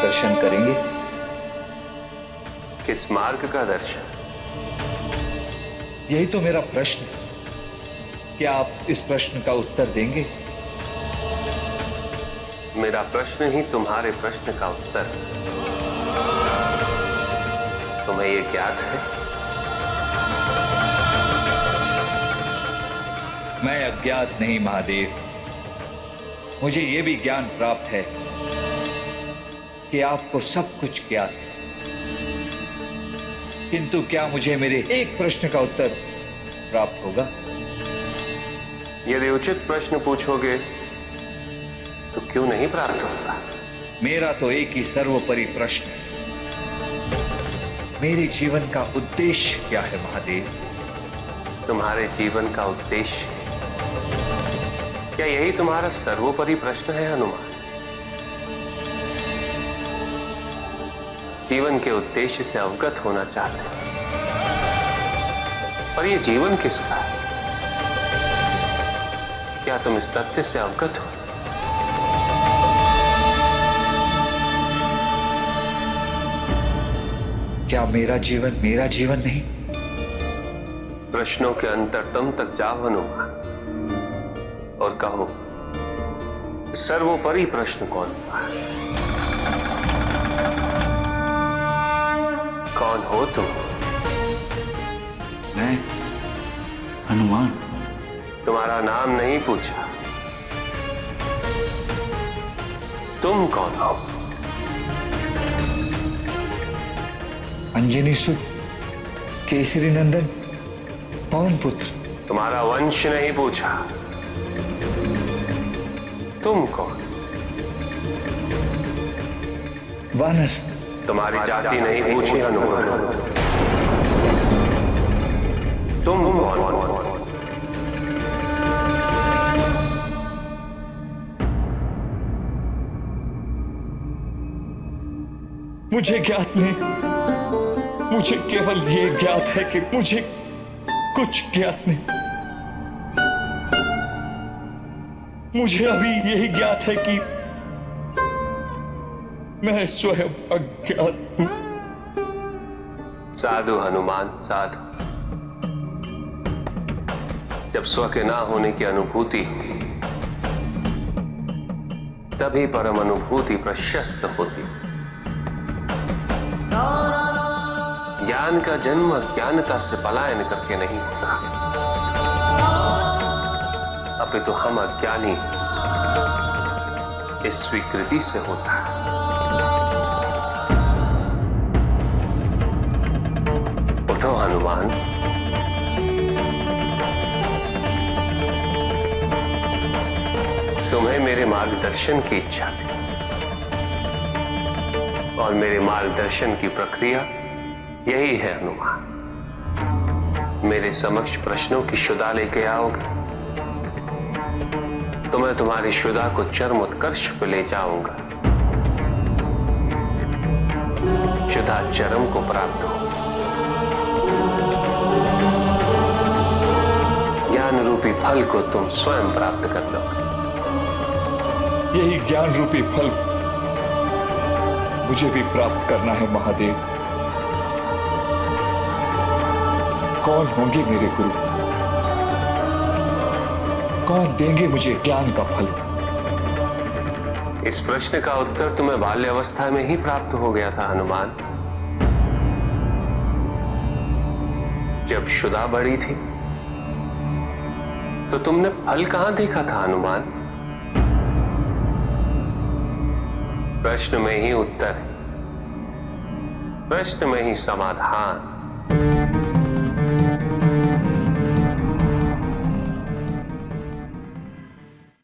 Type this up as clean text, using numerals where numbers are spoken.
दर्शन करेंगे? किस मार्ग का दर्शन? यही तो मेरा प्रश्न है। क्या आप इस प्रश्न का उत्तर देंगे? मेरा प्रश्न ही तुम्हारे प्रश्न का उत्तर है। तुम्हें यह ज्ञात है? मैं अज्ञात नहीं महादेव। मुझे यह भी ज्ञान प्राप्त है कि आपको सब कुछ ज्ञात है। किंतु क्या मुझे मेरे एक प्रश्न का उत्तर प्राप्त होगा? यदि उचित प्रश्न पूछोगे तो क्यों नहीं प्राप्त होगा? मेरा तो एक ही सर्वोपरि प्रश्न है। मेरे जीवन का उद्देश्य क्या है महादेव? तुम्हारे जीवन का उद्देश्य, क्या यही तुम्हारा सर्वोपरि प्रश्न है हनुमान? जीवन के उद्देश्य से अवगत होना चाहते हो, पर यह जीवन किसका है? क्या तुम इस तथ्य से अवगत हो? क्या मेरा जीवन नहीं? प्रश्नों के अंतरतम तक जाओ हनुमान और कहो, सर्वोपरि प्रश्न कौन सा है? कौन हो तुम? मैं हनुमान। तुम्हारा नाम नहीं पूछा, तुम कौन हो? अंजनी सुत, केसरी नंदन, पवन पुत्र। तुम्हारा वंश नहीं पूछा, तुम कौन? वानर। तुम्हारी जाति नहीं पूछी हनुमान, तुम कौन? मुझे ज्ञात नहीं। मुझे केवल ये ज्ञात है कि मुझे कुछ ज्ञात नहीं। मुझे अभी यही ज्ञात है कि मैं स्वयं अज्ञात हूं। साधु हनुमान, साधु। जब स्व के ना होने की अनुभूति तभी परम अनुभूति प्रशस्त होती। ज्ञान का जन्म अज्ञानता से पलायन करके नहीं होता, अपितु हम अज्ञानी इस स्वीकृति से होता है। उठो हनुमान, तुम्हें मेरे मार्गदर्शन की इच्छा थी और मेरे मार्गदर्शन की प्रक्रिया यही है हनुमान। मेरे समक्ष प्रश्नों की शुदा लेके आओगे तो मैं तुम्हारी शुदा को चरम उत्कर्ष पे ले जाऊंगा। शुदा चरम को प्राप्त हो, ज्ञान रूपी फल को तुम स्वयं प्राप्त कर लोगे। यही ज्ञान रूपी फल मुझे भी प्राप्त करना है महादेव। कौन होंगे मेरे गुरु? कौन देंगे मुझे ज्ञान का फल? इस प्रश्न का उत्तर तुम्हें बाल्यावस्था में ही प्राप्त हो गया था हनुमान। जब शुदा बड़ी थी तो तुमने फल कहां देखा था हनुमान? प्रश्न में ही उत्तर है, प्रश्न में ही समाधान।